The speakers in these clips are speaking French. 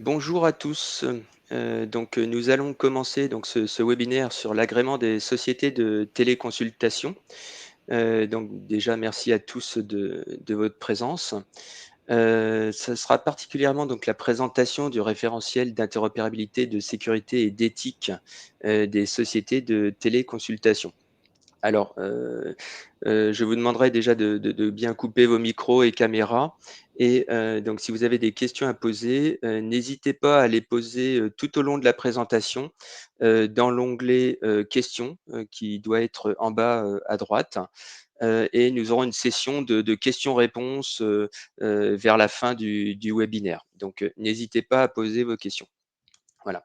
Bonjour à tous. Nous allons commencer ce webinaire sur l'agrément des sociétés de téléconsultation. Déjà merci à tous de votre présence. Ça sera particulièrement donc la présentation du référentiel d'interopérabilité, de sécurité et d'éthique, des sociétés de téléconsultation. Alors, je vous demanderai déjà de bien couper vos micros et caméras et donc si vous avez des questions à poser, n'hésitez pas à les poser, tout au long de la présentation, dans l'onglet, questions, qui doit être en bas, à droite, et nous aurons une session de questions-réponses, vers la fin du webinaire. N'hésitez pas à poser vos questions. Voilà.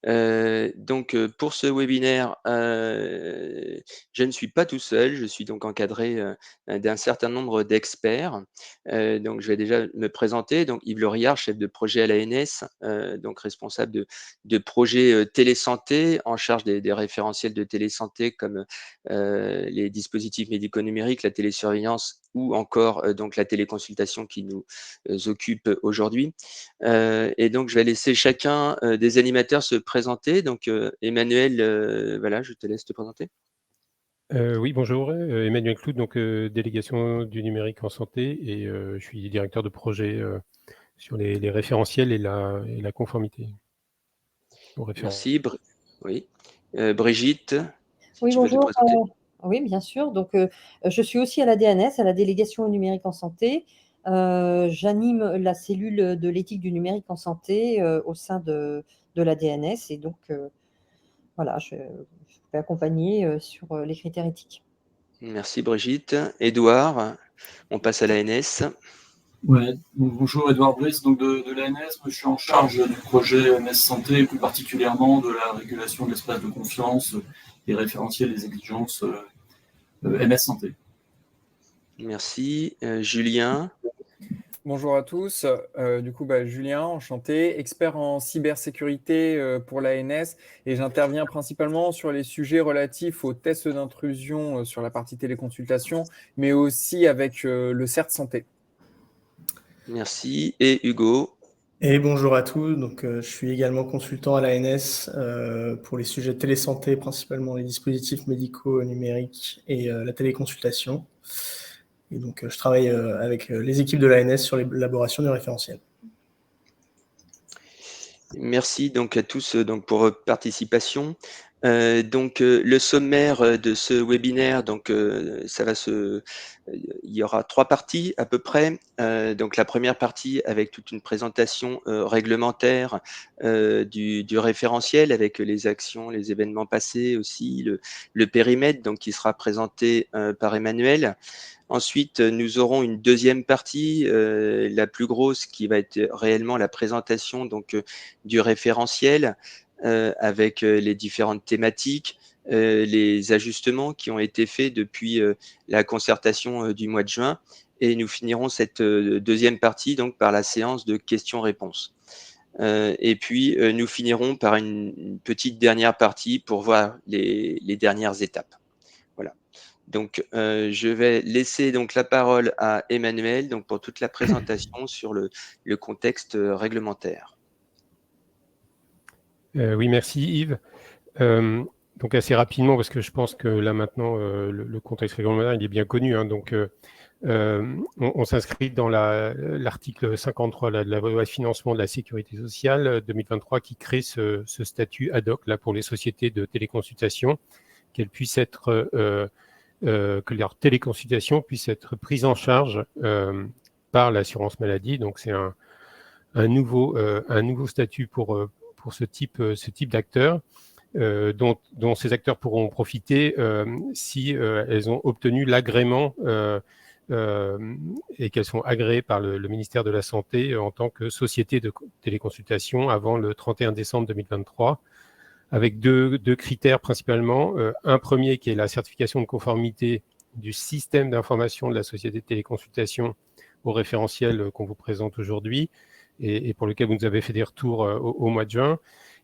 Pour ce webinaire, je ne suis pas tout seul, je suis donc encadré, d'un certain nombre d'experts. Je vais déjà me présenter. Donc Yves Lauriard, chef de projet à l'ANS, donc responsable de projets, télésanté, en charge des référentiels de télésanté comme, les dispositifs médico-numériques, la télésurveillance ou encore, donc la téléconsultation qui nous, occupe aujourd'hui. Je vais laisser chacun, des animateurs se présenter. Emmanuel, voilà, je te laisse te présenter. Oui, bonjour, Emmanuel Cloud, délégation du numérique en santé et je suis directeur de projet sur les référentiels et la conformité aux référentiels. Merci. Oui. Brigitte, si Oui, tu veux te bonjour. présenter. Oui, bien sûr. Je suis aussi à la DNS, à la délégation au numérique en santé. J'anime la cellule de l'éthique du numérique en santé au sein de la DNS. Voilà, je vais accompagner sur les critères éthiques. Merci Brigitte. Édouard, on passe à l'ANS. Ouais, donc bonjour Edouard Brice de l'ANS. Moi, je suis en charge du projet MS Santé, et plus particulièrement de la régulation de l'espace de confiance et référentiel des exigences MS Santé. Merci. Julien. Bonjour à tous. Julien, enchanté, expert en cybersécurité pour l'ANS et j'interviens principalement sur les sujets relatifs aux tests d'intrusion sur la partie téléconsultation, mais aussi avec le CERT Santé. Merci. Et Hugo. Et bonjour à tous, je suis également consultant à l'ANS pour les sujets de télésanté, principalement les dispositifs médicaux numériques et la téléconsultation. Et je travaille avec les équipes de l'ANS sur l'élaboration du référentiel. Merci donc à tous pour votre participation. Le sommaire de ce webinaire, il y aura 3 parties à peu près. La première partie avec toute une présentation réglementaire du référentiel avec les actions, les événements passés aussi, le périmètre donc qui sera présenté par Emmanuel. Ensuite, nous aurons une deuxième partie, la plus grosse, qui va être réellement la présentation du référentiel avec les différentes thématiques, les ajustements qui ont été faits depuis la concertation du mois de juin. Et nous finirons cette deuxième partie donc par la séance de questions-réponses. Nous finirons par une petite dernière partie pour voir les dernières étapes. Voilà. Je vais laisser la parole à Emmanuel pour toute la présentation sur le contexte réglementaire. Oui, merci Yves. Assez rapidement, parce que je pense que là maintenant, le contexte réglementaire, il est bien connu. On s'inscrit dans l'article 53 de la loi de financement de la sécurité sociale 2023 qui crée ce statut ad hoc là, pour les sociétés de téléconsultation, qu'elles puissent être que leur téléconsultation puisse être prise en charge par l'assurance maladie. Donc, c'est un nouveau statut pour ce type d'acteurs, dont ces acteurs pourront profiter si elles ont obtenu l'agrément et qu'elles sont agréées par le ministère de la Santé en tant que société de téléconsultation avant le 31 décembre 2023. Avec deux critères principalement. Un premier qui est la certification de conformité du système d'information de la société de téléconsultation au référentiel qu'on vous présente aujourd'hui et pour lequel vous nous avez fait des retours au mois de juin.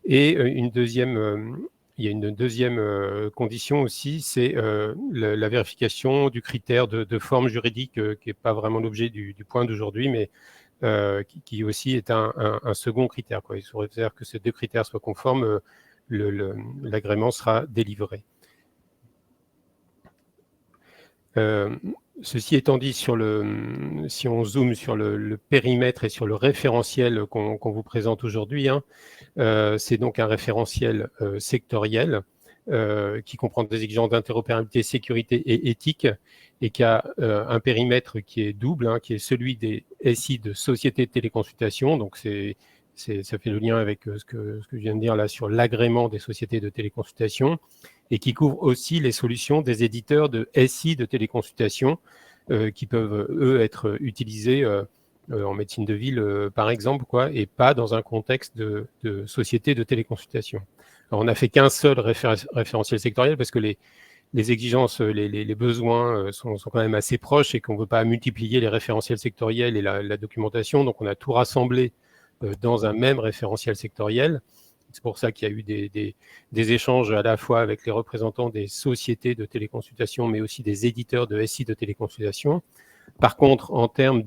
Et il y a une deuxième condition aussi, c'est la vérification du critère de forme juridique qui n'est pas vraiment l'objet du point d'aujourd'hui, mais qui aussi est un second critère, quoi. Il sous réserve que ces deux critères soient conformes, l'agrément sera délivré. Ceci étant dit, si on zoome sur le périmètre et sur le référentiel qu'on vous présente aujourd'hui, hein, c'est donc un référentiel sectoriel qui comprend des exigences d'interopérabilité, sécurité et éthique, et qui a un périmètre qui est double, hein, qui est celui des SI de sociétés de téléconsultation. Donc, ça fait le lien avec ce que je viens de dire là sur l'agrément des sociétés de téléconsultation, et qui couvre aussi les solutions des éditeurs de SI de téléconsultation qui peuvent, eux, être utilisés en médecine de ville, par exemple, quoi, et pas dans un contexte de société de téléconsultation. Alors, on n'a fait qu'un seul référentiel sectoriel parce que les exigences, les besoins sont quand même assez proches et qu'on ne veut pas multiplier les référentiels sectoriels et la documentation. Donc, on a tout rassemblé dans un même référentiel sectoriel. C'est pour ça qu'il y a eu des échanges à la fois avec les représentants des sociétés de téléconsultation, mais aussi des éditeurs de SI de téléconsultation. Par contre, en termes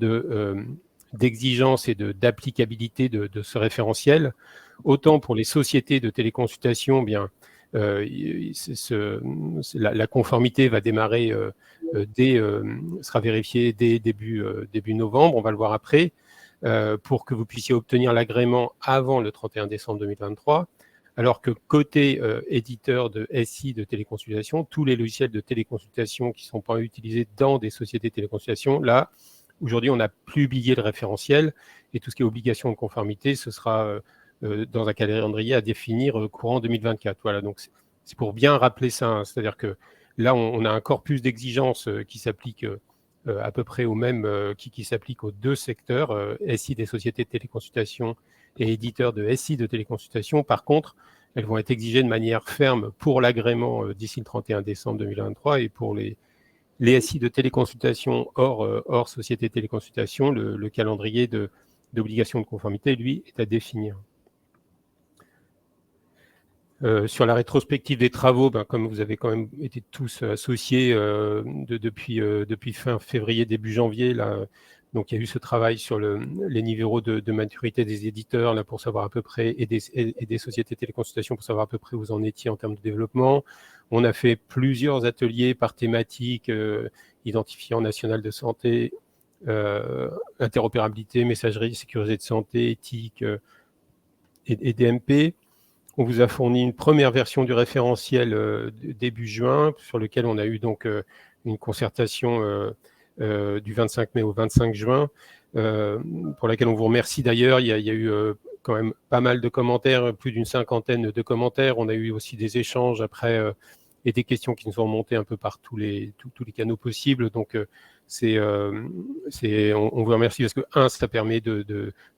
d'exigence et d'applicabilité de ce référentiel, autant pour les sociétés de téléconsultation, bien, la conformité va démarrer sera vérifiée dès début novembre, on va le voir après, pour que vous puissiez obtenir l'agrément avant le 31 décembre 2023, alors que côté éditeur de SI de téléconsultation, tous les logiciels de téléconsultation qui ne sont pas utilisés dans des sociétés de téléconsultation, là, aujourd'hui, on a publié le référentiel et tout ce qui est obligation de conformité, ce sera dans un calendrier à définir courant 2024. Voilà, donc c'est pour bien rappeler ça, hein, c'est-à-dire que là, on a un corpus d'exigences qui s'applique à peu près au même, qui s'applique aux deux secteurs, SI des sociétés de téléconsultation et éditeurs de SI de téléconsultation. Par contre, elles vont être exigées de manière ferme pour l'agrément d'ici le 31 décembre 2023 et pour les SI de téléconsultation hors société de téléconsultation, le calendrier d'obligation de conformité, lui, est à définir. Sur la rétrospective des travaux, ben, comme vous avez quand même été tous associés depuis fin février, début janvier, là, donc il y a eu ce travail sur les niveaux de maturité des éditeurs là, pour savoir à peu près, et des sociétés de téléconsultation pour savoir à peu près où vous en étiez en termes de développement. On a fait plusieurs ateliers par thématique, identifiant national de santé, interopérabilité, messagerie, sécurité de santé, éthique et DMP. On vous a fourni une première version du référentiel début juin, sur lequel on a eu donc une concertation du 25 mai au 25 juin, pour laquelle on vous remercie d'ailleurs. Il y a eu quand même pas mal de commentaires, plus d'une cinquantaine de commentaires. On a eu aussi des échanges après et des questions qui nous sont remontées un peu par tous les canaux possibles. Donc, on vous remercie parce que, ça permet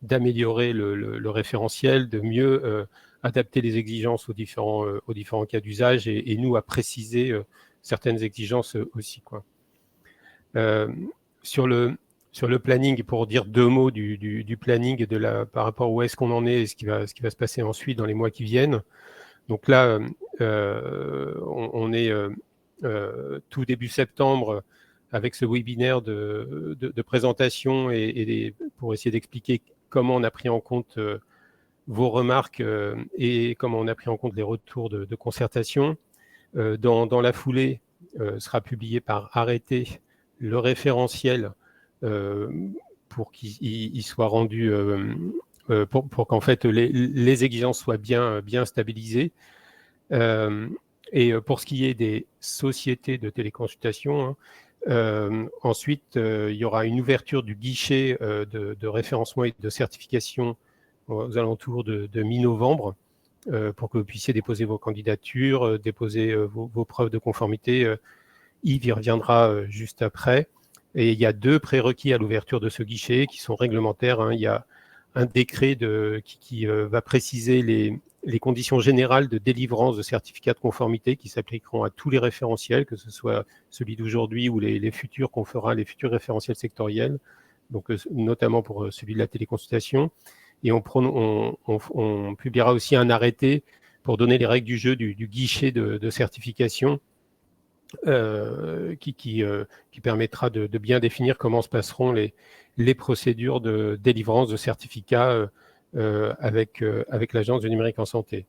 d'améliorer le référentiel, de mieux adapter les exigences aux différents cas d'usage et nous à préciser certaines exigences aussi, quoi. Sur le planning, pour dire deux mots du planning par rapport où est-ce qu'on en est et ce qui va se passer ensuite dans les mois qui viennent. Donc là, on est tout début septembre avec ce webinaire de présentation pour essayer d'expliquer comment on a pris en compte vos remarques et comment on a pris en compte les retours de concertation. Dans la foulée, sera publié par arrêté le référentiel pour qu'il soit rendu, pour qu'en fait les exigences soient bien stabilisées. Et pour ce qui est des sociétés de téléconsultation, ensuite, il y aura une ouverture du guichet de référencement et de certification aux alentours de mi-novembre pour que vous puissiez déposer vos candidatures, déposer vos preuves de conformité. Yves y reviendra juste après. Et il y a deux prérequis à l'ouverture de ce guichet qui sont réglementaires, hein. Il y a un décret qui va préciser les conditions générales de délivrance de certificats de conformité qui s'appliqueront à tous les référentiels, que ce soit celui d'aujourd'hui ou les futurs qu'on fera, les futurs référentiels sectoriels, donc notamment pour celui de la téléconsultation. Et on publiera aussi un arrêté pour donner les règles du jeu du guichet de certification qui permettra de bien définir comment se passeront les procédures de délivrance de certificats avec l'Agence du numérique en santé.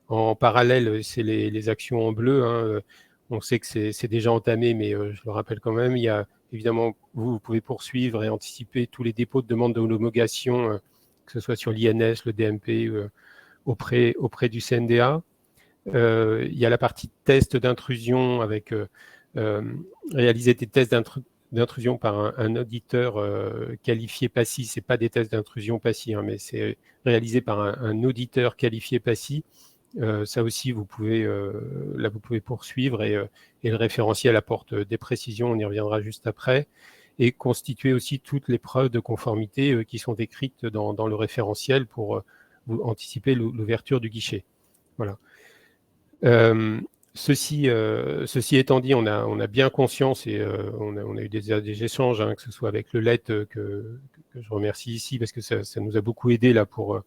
En parallèle, c'est les actions en bleu. Hein. On sait que c'est déjà entamé, mais je le rappelle quand même, il y a évidemment, vous pouvez poursuivre et anticiper tous les dépôts de demandes d'homologation, que ce soit sur l'INS, le DMP, auprès du CNDA. Il y a la partie test d'intrusion avec réaliser des tests d'intrusion par un auditeur qualifié PASI. Ce n'est pas des tests d'intrusion PASI, hein, mais c'est réalisé par un auditeur qualifié PASI. Ça aussi, vous pouvez poursuivre et le référentiel apporte des précisions, on y reviendra juste après, et constituer aussi toutes les preuves de conformité qui sont décrites dans le référentiel pour vous anticiper l'ouverture du guichet. Voilà. Ceci étant dit, on a bien conscience et on a eu des échanges, hein, que ce soit avec le LET que je remercie ici parce que ça nous a beaucoup aidé là pour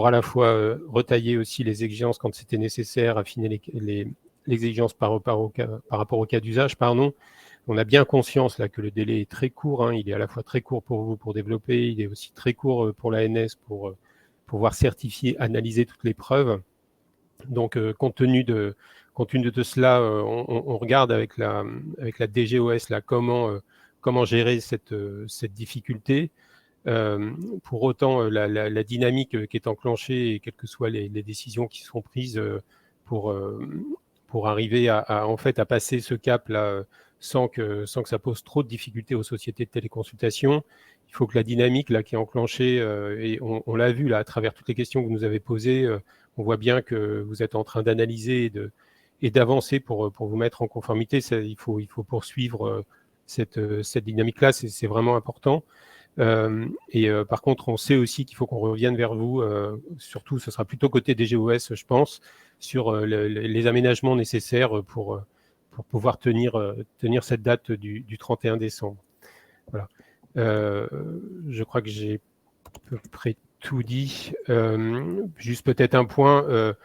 à la fois retailler aussi les exigences quand c'était nécessaire, affiner les exigences par rapport au cas d'usage. On a bien conscience là que le délai est très court, hein, il est à la fois très court pour vous pour développer, il est aussi très court pour l'ANS pour pouvoir certifier, analyser toutes les preuves. Donc, compte tenu de cela, on regarde avec la DGOS là, comment gérer cette difficulté. Pour autant, la dynamique qui est enclenchée, et quelles que soient les décisions qui seront prises pour arriver à passer ce cap-là sans que ça pose trop de difficultés aux sociétés de téléconsultation, il faut que la dynamique là, qui est enclenchée, et on l'a vu là, à travers toutes les questions que vous nous avez posées, on voit bien que vous êtes en train d'analyser et d'avancer pour vous mettre en conformité. Il faut poursuivre cette dynamique-là, c'est vraiment important. Par contre, on sait aussi qu'il faut qu'on revienne vers vous, surtout ce sera plutôt côté DGOS, je pense, sur les aménagements nécessaires pour pouvoir tenir cette date du 31 décembre. Voilà. Je crois que j'ai à peu près tout dit. Juste peut-être un point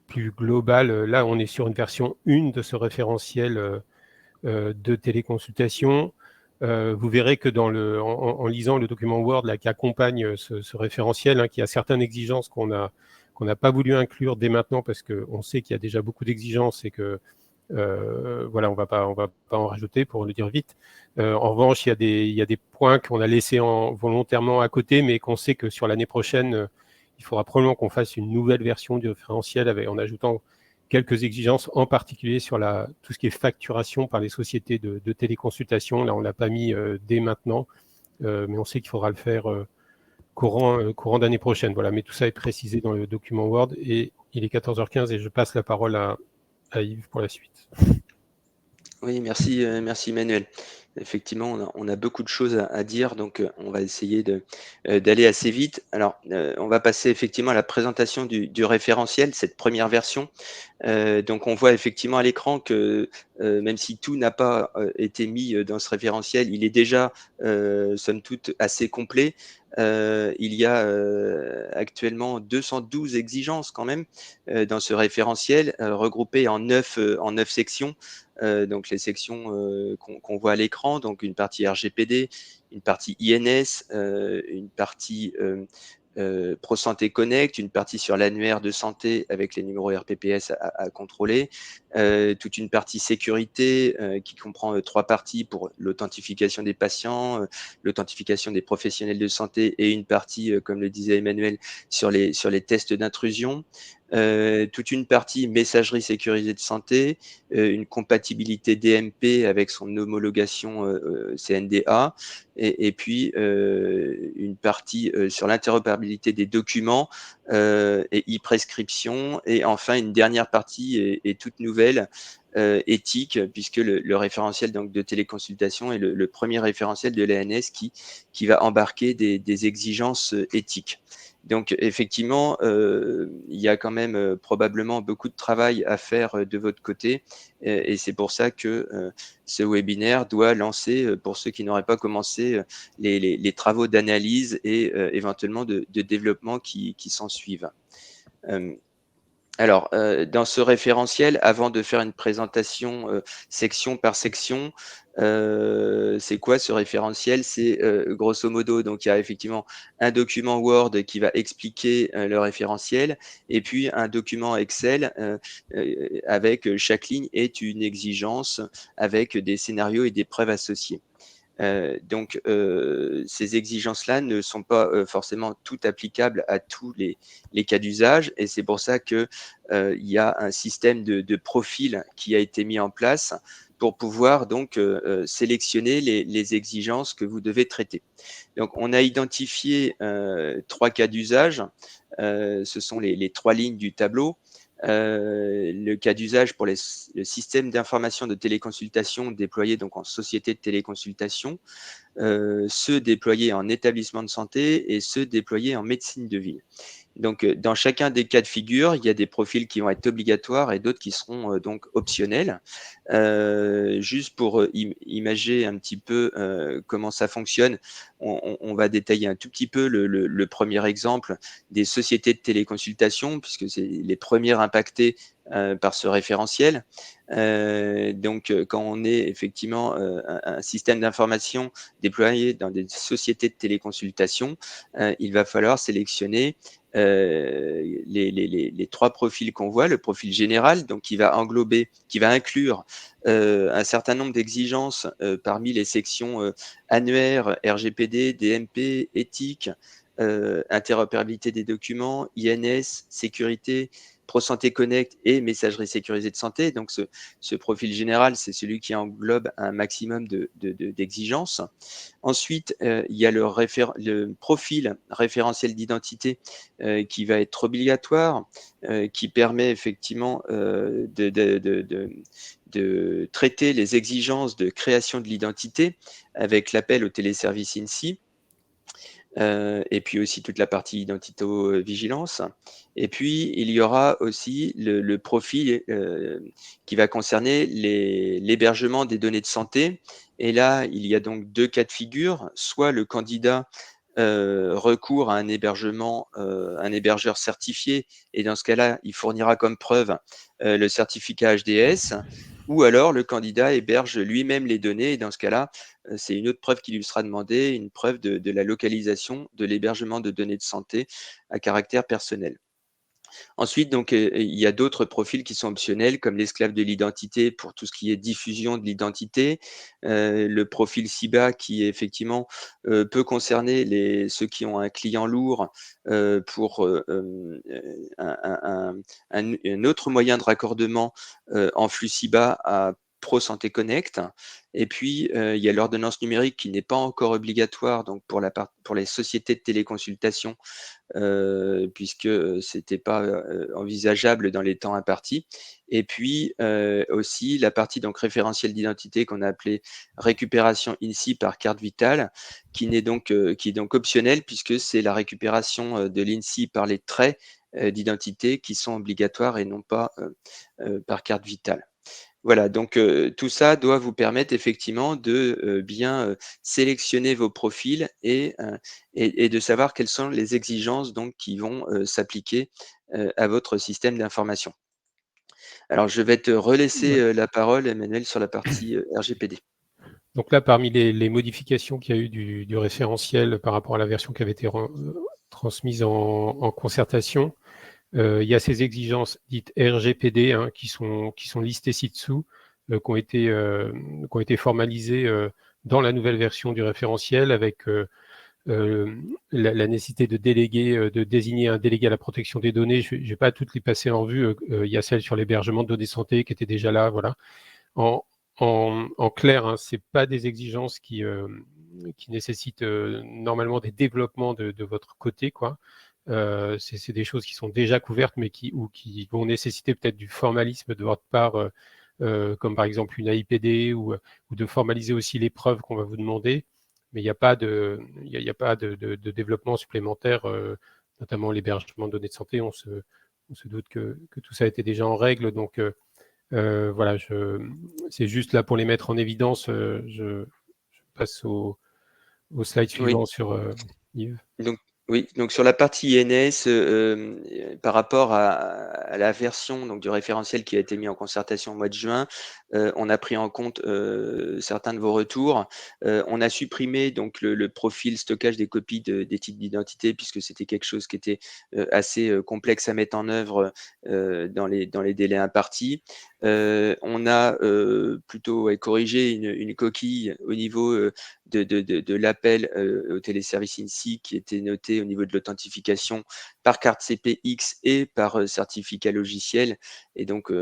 plus global. Là, on est sur une version 1 de ce référentiel de téléconsultation. Vous verrez que en lisant le document Word là, qui accompagne ce référentiel, hein, qui a certaines exigences qu'on n'a pas voulu inclure dès maintenant parce qu'on sait qu'il y a déjà beaucoup d'exigences et que voilà, on va pas en rajouter pour le dire vite. En revanche, il y a des points qu'on a laissés volontairement à côté, mais qu'on sait que sur l'année prochaine, il faudra probablement qu'on fasse une nouvelle version du référentiel en ajoutant quelques exigences, en particulier sur tout ce qui est facturation par les sociétés de téléconsultation. Là, on ne l'a pas mis dès maintenant, mais on sait qu'il faudra le faire courant d'année prochaine. Voilà, mais tout ça est précisé dans le document Word et il est 14h15 et je passe la parole à Yves pour la suite. Oui, merci Emmanuel. Effectivement, on a beaucoup de choses à dire, donc on va essayer d'aller assez vite. Alors, on va passer effectivement à la présentation du référentiel, cette première version. Donc, on voit effectivement à l'écran que même si tout n'a pas été mis dans ce référentiel, il est déjà, somme toute, assez complet. Il y a actuellement 212 exigences quand même dans ce référentiel, regroupées en 9 sections. Donc les sections qu'on voit à l'écran, donc une partie RGPD, une partie INS, une partie ProSanté Connect, une partie sur l'annuaire de santé avec les numéros RPPS à contrôler, toute une partie sécurité qui comprend 3 parties pour l'authentification des patients, l'authentification des professionnels de santé et une partie, comme le disait Emmanuel, sur les tests d'intrusion. Toute une partie messagerie sécurisée de santé, une compatibilité DMP avec son homologation CNDA, et puis une partie sur l'interopérabilité des documents et e-prescription, et enfin une dernière partie et toute nouvelle, éthique, puisque le référentiel donc de téléconsultation est le premier référentiel de l'ANS qui va embarquer des exigences éthiques. Donc effectivement, il y a quand même probablement beaucoup de travail à faire de votre côté, et c'est pour ça que ce webinaire doit lancer, pour ceux qui n'auraient pas commencé, les travaux d'analyse et éventuellement de développement qui s'en suivent. Alors, dans ce référentiel, avant de faire une présentation, section par section, c'est quoi ce référentiel? C'est, grosso modo, donc il y a effectivement un document Word qui va expliquer, le référentiel et puis un document Excel, avec, chaque ligne est une exigence avec des scénarios et des preuves associées. Donc, ces exigences-là ne sont pas, forcément toutes applicables à tous les cas d'usage et c'est pour ça que, il y a un système de profil qui a été mis en place pour pouvoir donc, sélectionner les exigences que vous devez traiter. Donc on a identifié, 3 cas d'usage, ce sont les 3 lignes du tableau. Le cas d'usage pour le système d'information de téléconsultation déployé donc en société de téléconsultation, ceux déployés en établissement de santé et ceux déployés en médecine de ville. Donc, dans chacun des cas de figure, il y a des profils qui vont être obligatoires et d'autres qui seront donc optionnels. Juste pour imager un petit peu comment ça fonctionne, on va détailler un tout petit peu le premier exemple des sociétés de téléconsultation, puisque c'est les premières impactées par ce référentiel. Donc, quand on est effectivement un système d'information déployé dans des sociétés de téléconsultation, il va falloir sélectionner les 3 profils qu'on voit. Le profil général, donc qui va inclure un certain nombre d'exigences parmi les sections annuaires, RGPD, DMP, éthique, interopérabilité des documents, INS, sécurité, ProSanté Connect et messagerie sécurisée de santé. Donc, ce profil général, c'est celui qui englobe un maximum d'exigences. Ensuite, il y a le profil référentiel d'identité qui va être obligatoire, qui permet effectivement de traiter les exigences de création de l'identité avec l'appel au téléservice INSI. Et puis aussi toute la partie identito-vigilance. Et puis, il y aura aussi le profil qui va concerner l'hébergement des données de santé. Et là, il y a donc 2 cas de figure. Soit le candidat recourt à un hébergeur certifié, et dans ce cas-là, il fournira comme preuve le certificat HDS, ou alors le candidat héberge lui-même les données, et dans ce cas-là, c'est une autre preuve qui lui sera demandée, une preuve de la localisation de l'hébergement de données de santé à caractère personnel. Ensuite, donc, il y a d'autres profils qui sont optionnels, comme l'esclave de l'identité pour tout ce qui est diffusion de l'identité, le profil CIBA qui effectivement peut concerner ceux qui ont un client lourd pour un autre moyen de raccordement en flux CIBA à ProSanté Connect. Et puis, il y a l'ordonnance numérique qui n'est pas encore obligatoire donc pour les sociétés de téléconsultation puisque c'était pas envisageable dans les temps impartis. Et puis aussi la partie donc référentiel d'identité qu'on a appelé récupération INSI par carte vitale, qui est donc optionnelle puisque c'est la récupération de l'INSI par les traits d'identité qui sont obligatoires et non pas par carte vitale. Voilà, donc tout ça doit vous permettre effectivement de bien sélectionner vos profils et de savoir quelles sont les exigences donc qui vont s'appliquer à votre système d'information. Alors, je vais te relaisser Ouais. la parole, Emmanuel, sur la partie RGPD. Donc là, parmi les modifications qu'il y a eu du référentiel par rapport à la version qui avait été transmise en concertation, il y a ces exigences dites RGPD hein, qui sont listées ci-dessous, qui ont été formalisées dans la nouvelle version du référentiel avec la nécessité de désigner un délégué à la protection des données. Je ne vais pas toutes les passer en vue. Il y a celle sur l'hébergement de données santé qui était déjà là. Voilà. En clair, hein, ce n'est pas des exigences qui nécessitent normalement des développements de votre côté, quoi. C'est des choses qui sont déjà couvertes, mais qui vont nécessiter peut-être du formalisme de votre part, comme par exemple une AIPD ou de formaliser aussi les preuves qu'on va vous demander. Mais il n'y a pas de développement supplémentaire, notamment l'hébergement de données de santé. On se doute que tout ça a été déjà en règle. Donc voilà, c'est juste là pour les mettre en évidence. Je passe au slide suivant sur Yves. Donc, Oui, donc sur la partie INS, par rapport à la version donc du référentiel qui a été mis en concertation au mois de juin, on a pris en compte, certains de vos retours. On a supprimé donc le profil stockage des copies des titres d'identité puisque c'était quelque chose qui était, assez, complexe à mettre en œuvre, dans les délais impartis. On a, plutôt, ouais, corrigé une coquille au niveau, de l'appel, au téléservice INSI qui était noté au niveau de l'authentification par carte CPX et par, certificat logiciel et donc,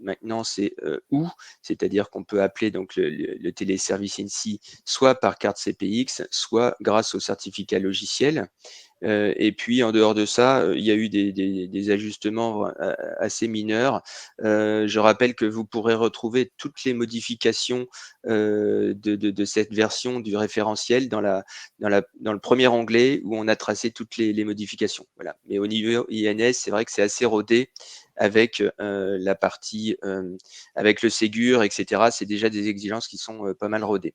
maintenant c'est, ou, c'est-à-dire qu'on peut appeler donc le téléservice INSI soit par carte CPX, soit grâce au certificat logiciel. Et puis en dehors de ça, il y a eu des ajustements assez mineurs. Je rappelle que vous pourrez retrouver toutes les modifications, de cette version du référentiel dans le premier onglet où on a tracé toutes les modifications. Voilà. Mais au niveau INS, c'est vrai que c'est assez rodé avec, la partie, avec le Ségur et cetera. C'est déjà des exigences qui sont, pas mal rodées.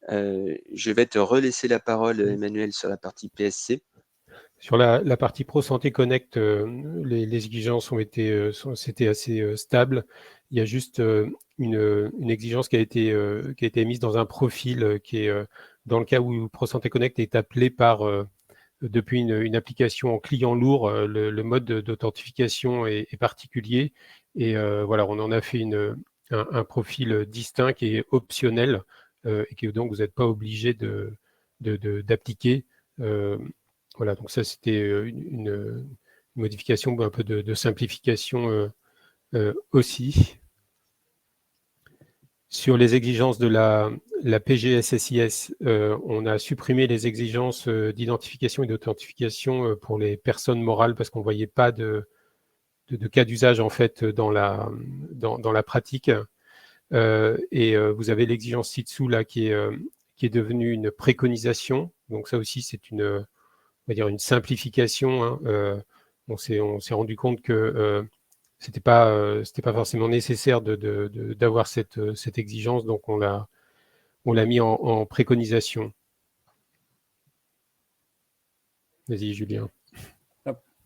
Je vais te relaisser la parole, Emmanuel, sur la partie PSC. Sur la partie Pro Santé Connect, les exigences c'était assez stable. Il y a juste une exigence qui a été émise dans un profil qui est dans le cas où Pro Santé Connect est appelé depuis une application en client lourd, le mode d'authentification est particulier. Et voilà, on en a fait un profil distinct qui est optionnel et que donc vous n'êtes pas obligé d'appliquer. Voilà, donc ça c'était une modification, un peu de simplification aussi. Sur les exigences de la PGSSIS, on a supprimé les exigences d'identification et d'authentification pour les personnes morales parce qu'on ne voyait pas de cas d'usage en fait dans la pratique. Et vous avez l'exigence ci-dessous là qui est devenue une préconisation. Donc ça aussi c'est on va dire une simplification. Hein. On s'est rendu compte que c'était pas forcément nécessaire d'avoir cette exigence, donc on l'a mis en préconisation. Vas-y, Julien.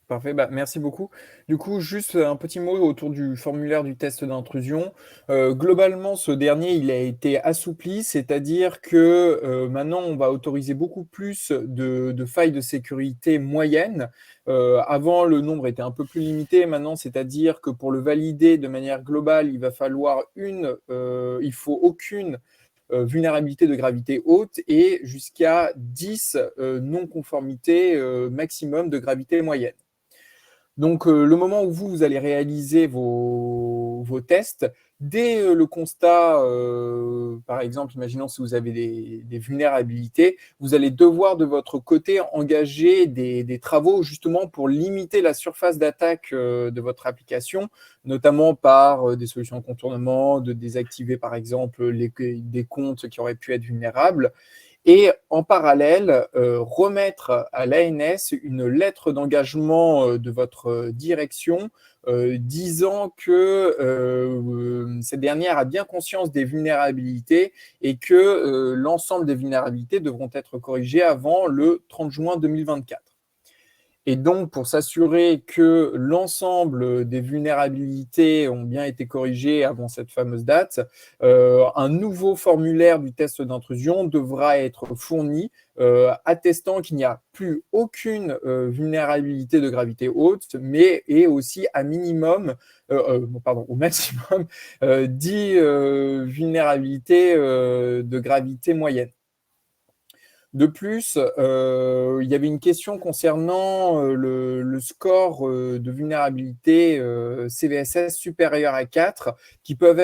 Parfait, merci beaucoup. Du coup, juste un petit mot autour du formulaire du test d'intrusion. Globalement, ce dernier, il a été assoupli, c'est-à-dire que maintenant, on va autoriser beaucoup plus de failles de sécurité moyennes. Avant, le nombre était un peu plus limité. Maintenant, c'est-à-dire que pour le valider de manière globale, il va falloir il faut aucune vulnérabilité de gravité haute et jusqu'à 10 non-conformités maximum de gravité moyenne. Donc, le moment où vous allez réaliser vos tests, dès le constat, par exemple, imaginons si vous avez des vulnérabilités, vous allez devoir de votre côté engager des travaux justement pour limiter la surface d'attaque de votre application, notamment par des solutions de contournement, de désactiver par exemple des comptes qui auraient pu être vulnérables. Et en parallèle, remettre à l'ANS une lettre d'engagement de votre direction disant que cette dernière a bien conscience des vulnérabilités et que l'ensemble des vulnérabilités devront être corrigées avant le 30 juin 2024. Et donc, pour s'assurer que l'ensemble des vulnérabilités ont bien été corrigées avant cette fameuse date, un nouveau formulaire du test d'intrusion devra être fourni attestant qu'il n'y a plus aucune vulnérabilité de gravité haute, mais et aussi au maximum 10 vulnérabilités de gravité moyenne. De plus, il y avait une question concernant le score de vulnérabilité CVSS supérieur à 4 qui peuvent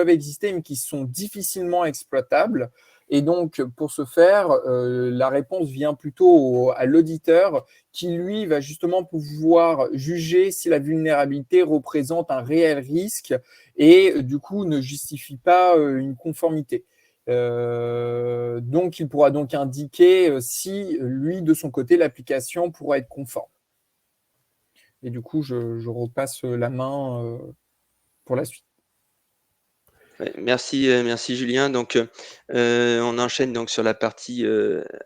exister mais qui sont difficilement exploitables. Et donc, pour ce faire, la réponse vient plutôt à l'auditeur qui, lui, va justement pouvoir juger si la vulnérabilité représente un réel risque et, du coup, ne justifie pas une conformité. Donc, il pourra donc indiquer si, lui, de son côté, l'application pourra être conforme. Et du coup, je repasse la main pour la suite. Ouais, merci, merci Julien. Donc, on enchaîne donc sur la partie,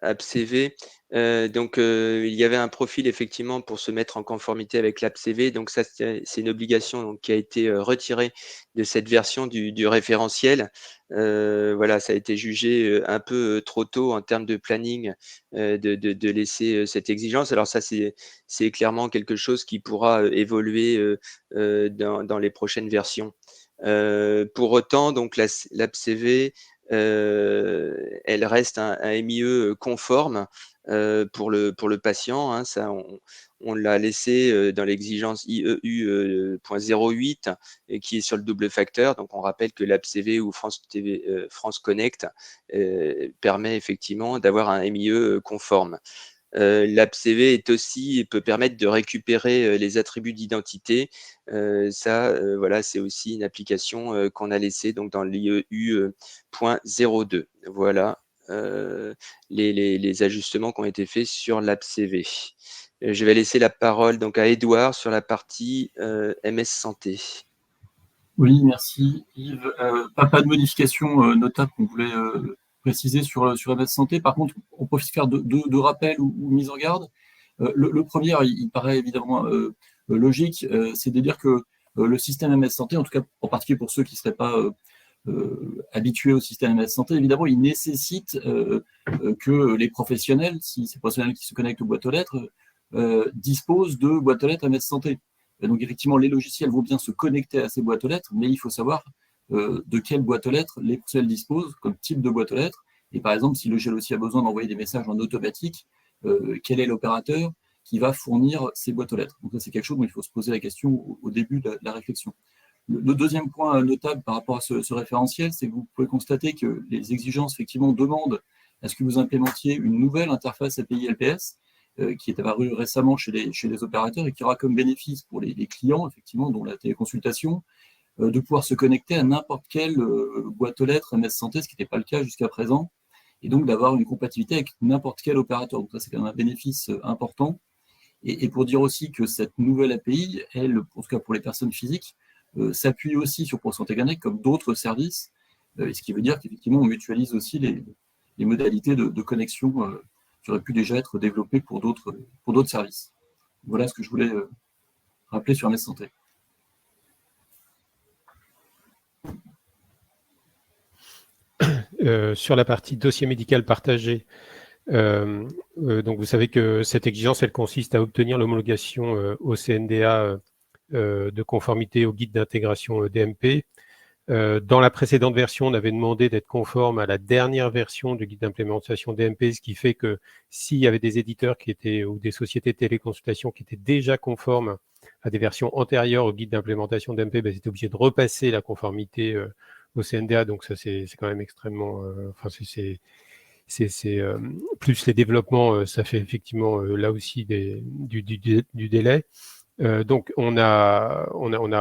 AppCV. Donc, il y avait un profil effectivement pour se mettre en conformité avec l'AppCV. Donc ça, c'est une obligation donc qui a été, retirée de cette version du référentiel. Voilà, ça a été jugé, un peu, trop tôt en termes de planning, de laisser, cette exigence. Alors ça, c'est clairement quelque chose qui pourra, évoluer, dans les prochaines versions. Pour autant, donc l'AppCV, elle reste un MIE conforme pour le patient, hein. Ça, on l'a laissé dans l'exigence IEU .08 et qui est sur le double facteur. Donc, on rappelle que l'AppCV ou France TV, France Connect permet effectivement d'avoir un MIE conforme. L'AppCV est aussi peut permettre de récupérer les attributs d'identité. Ça, voilà, c'est aussi une application qu'on a laissée donc dans l'IEU .02. Voilà les ajustements qui ont été faits sur l'AppCV. Je vais laisser la parole donc à Édouard sur la partie MS Santé. Oui, merci Yves. Pas de modification notable qu'on voulait préciser sur MS Santé. Par contre, on peut faire deux rappels ou mises en garde. Le premier, il paraît évidemment logique, c'est de dire que le système MS Santé, en tout cas en particulier pour ceux qui ne seraient pas habitués au système MS Santé, évidemment, il nécessite que les professionnels, si c'est professionnels qui se connectent aux boîtes aux lettres, disposent de boîtes aux lettres MS Santé. Et donc effectivement, les logiciels vont bien se connecter à ces boîtes aux lettres, mais il faut savoir de quelle boîte aux lettres les professionnels disposent comme type de boîte aux lettres. Et par exemple, si le logiciel aussi a besoin d'envoyer des messages en automatique, quel est l'opérateur qui va fournir ces boîtes aux lettres. Donc ça, c'est quelque chose dont il faut se poser la question au début de la réflexion. Le deuxième point notable par rapport à ce référentiel, c'est que vous pouvez constater que les exigences, effectivement, demandent à ce que vous implémentiez une nouvelle interface API LPS qui est apparue récemment chez les opérateurs et qui aura comme bénéfice pour les clients, effectivement, dont la téléconsultation, de pouvoir se connecter à n'importe quelle boîte aux lettres MS Santé, ce qui n'était pas le cas jusqu'à présent, et donc d'avoir une compatibilité avec n'importe quel opérateur. Donc ça, c'est quand même un bénéfice important. Et pour dire aussi que cette nouvelle API, elle, en tout cas pour les personnes physiques, s'appuie aussi sur ProSanté Connect comme d'autres services, ce qui veut dire qu'effectivement, on mutualise aussi les modalités de connexion qui auraient pu déjà être développées pour d'autres services. Voilà ce que je voulais rappeler sur MS Santé. Sur la partie dossier médical partagé, donc vous savez que cette exigence, elle consiste à obtenir l'homologation au CNDA de conformité au guide d'intégration DMP. Dans la précédente version, on avait demandé d'être conforme à la dernière version du guide d'implémentation DMP, ce qui fait que s'il y avait des éditeurs qui étaient ou des sociétés de téléconsultation qui étaient déjà conformes à des versions antérieures au guide d'implémentation DMP, ben, ils étaient obligés de repasser la conformité au CNDA. Donc ça, c'est quand même extrêmement... plus les développements, ça fait effectivement là aussi du délai. Donc on a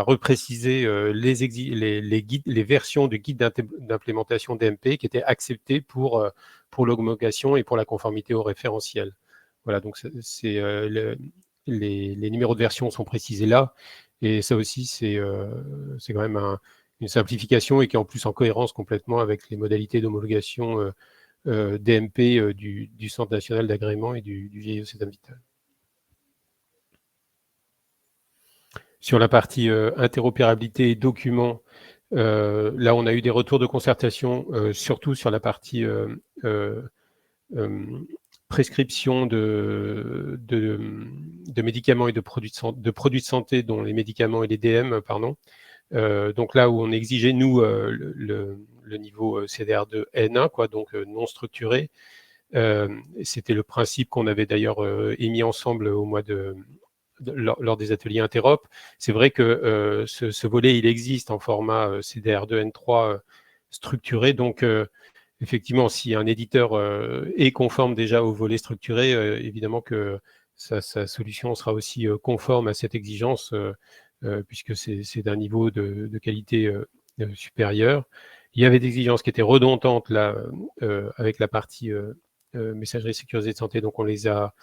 reprécisé les versions du guide d'implémentation DMP qui étaient acceptées pour l'homologation et pour la conformité au référentiel. Voilà, donc les numéros de version sont précisés là, et ça aussi c'est quand même une simplification et qui est en plus en cohérence complètement avec les modalités d'homologation DMP du Centre national d'agrément et du vieil Océan Vital. Sur la partie interopérabilité et documents, là on a eu des retours de concertation, surtout sur la partie prescription de médicaments et de produits de santé, dont les médicaments et les DM, pardon. Donc là où on exigeait, nous, le niveau CDR de N1, quoi, donc non structuré. C'était le principe qu'on avait d'ailleurs émis ensemble au mois lors des ateliers Interop. C'est vrai que ce volet, il existe en format CDR2N3 structuré. Donc, effectivement, si un éditeur est conforme déjà au volet structuré, évidemment que sa solution sera aussi conforme à cette exigence, puisque c'est d'un niveau de qualité supérieur. Il y avait des exigences qui étaient redondantes là, avec la partie messagerie sécurisée de santé, donc on les a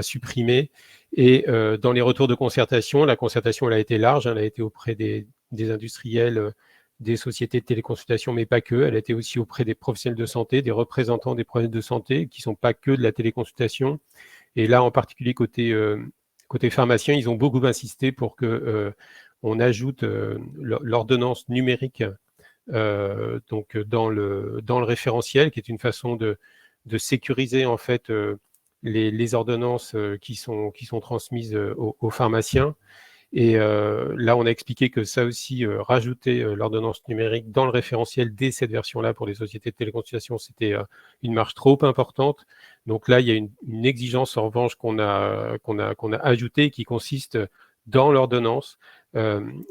supprimés. Et dans les retours de concertation, la concertation elle a été large, elle a été auprès des industriels, des sociétés de téléconsultation, mais pas que. Elle a été aussi auprès des professionnels de santé, des représentants des professionnels de santé, qui ne sont pas que de la téléconsultation. Et là, en particulier, côté pharmacien, ils ont beaucoup insisté pour qu'on ajoute l'ordonnance numérique donc dans le référentiel, qui est une façon de sécuriser en fait les ordonnances qui sont transmises aux pharmaciens. Et là, on a expliqué que ça aussi, rajouter l'ordonnance numérique dans le référentiel dès cette version-là pour les sociétés de téléconsultation, c'était une marge trop importante. Donc là, il y a une exigence en revanche qu'on a ajoutée, qui consiste dans l'ordonnance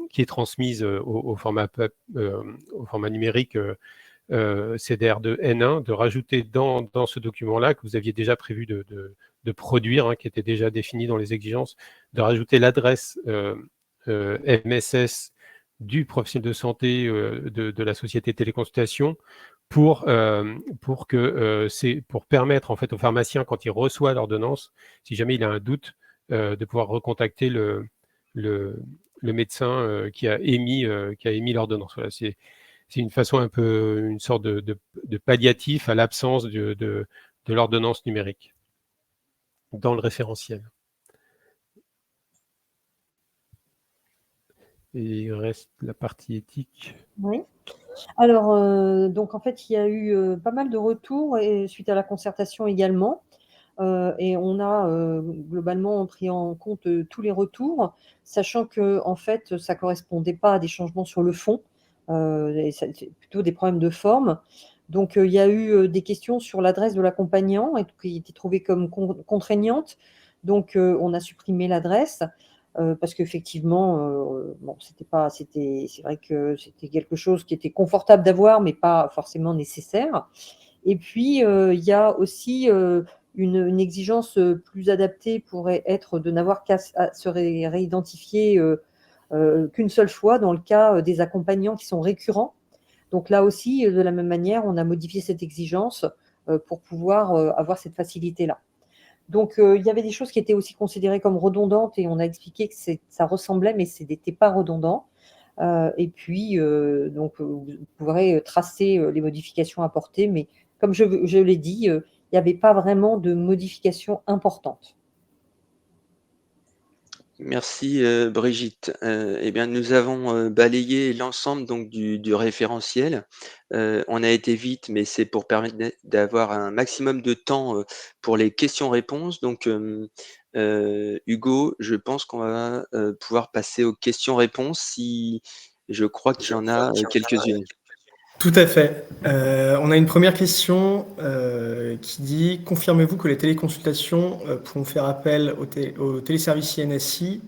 qui est transmise au format numérique CDR2 N1, de rajouter dans ce document-là, que vous aviez déjà prévu de produire, qui était déjà défini dans les exigences, de rajouter l'adresse MSS du professionnel de santé de la société de téléconsultation pour permettre en fait au pharmacien, quand il reçoit l'ordonnance, si jamais il a un doute, de pouvoir recontacter le médecin qui a émis l'ordonnance. Voilà, c'est une façon un peu, une sorte de palliatif à l'absence de l'ordonnance numérique dans le référentiel. Et il reste la partie éthique. Oui. Alors, donc en fait, il y a eu pas mal de retours et suite à la concertation également. Et on a globalement pris en compte tous les retours, sachant que en fait, ça correspondait pas à des changements sur le fond, et c'est plutôt des problèmes de forme. Donc, il y a eu des questions sur l'adresse de l'accompagnant et qui étaient trouvées comme contraignantes. Donc, on a supprimé l'adresse parce qu'effectivement, bon, c'est vrai que c'était quelque chose qui était confortable d'avoir, mais pas forcément nécessaire. Et puis, il y a aussi une exigence plus adaptée pourrait être de n'avoir qu'à se réidentifier qu'une seule fois dans le cas des accompagnants qui sont récurrents. Donc là aussi, de la même manière, on a modifié cette exigence pour pouvoir avoir cette facilité-là. Donc, il y avait des choses qui étaient aussi considérées comme redondantes et on a expliqué que ça ressemblait, mais ce n'était pas redondant. Et puis, donc, vous pourrez tracer les modifications apportées, mais comme je l'ai dit, il n'y avait pas vraiment de modifications importantes. Merci Brigitte. Eh bien, nous avons balayé l'ensemble donc du référentiel. On a été vite, mais c'est pour permettre d'avoir un maximum de temps pour les questions-réponses. Donc, Hugo, je pense qu'on va pouvoir passer aux questions-réponses. Si je crois qu'il y en a quelques-unes. Tout à fait. On a une première question qui dit « Confirmez-vous que les téléconsultations pourront faire appel au téléservice INSI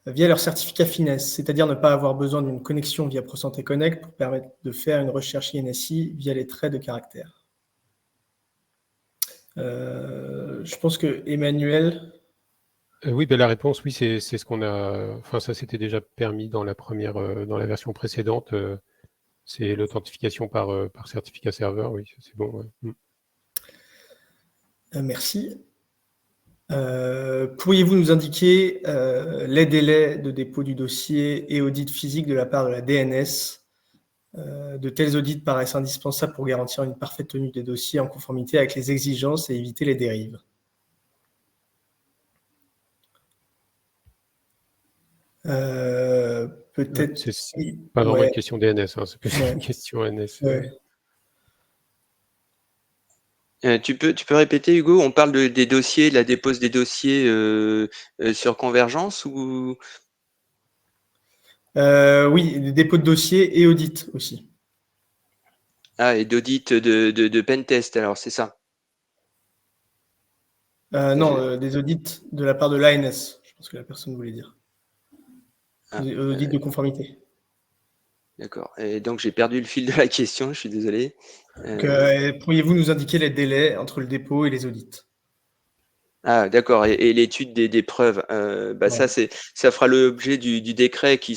via leur certificat finesse, c'est-à-dire ne pas avoir besoin d'une connexion via ProSanté Connect pour permettre de faire une recherche INSI via les traits de caractère ?» Je pense que Emmanuel... Oui, ben la réponse, oui, c'est ce qu'on a... Enfin, ça s'était déjà permis dans la version précédente. C'est l'authentification par certificat serveur, oui, c'est bon. Ouais. Merci. Pourriez-vous nous indiquer les délais de dépôt du dossier et audit physique de la part de la DNS? De tels audits paraissent indispensables pour garantir une parfaite tenue des dossiers en conformité avec les exigences et éviter les dérives. Peut-être... C'est pas vraiment une question DNS, c'est plus une question NS. Tu peux répéter, Hugo? On parle des dossiers, de la dépose des dossiers sur Convergence ou... Oui, des dépôts de dossiers et audits aussi. Ah, et d'audit de pentest, alors, c'est ça? Non, des audits de la part de l'ANS, je pense que la personne voulait dire. Des audits de conformité. D'accord. Et donc, j'ai perdu le fil de la question, je suis désolé. Pourriez-vous nous indiquer les délais entre le dépôt et les audits? Ah, d'accord. Et l'étude des preuves, Ouais. ça fera l'objet du décret qui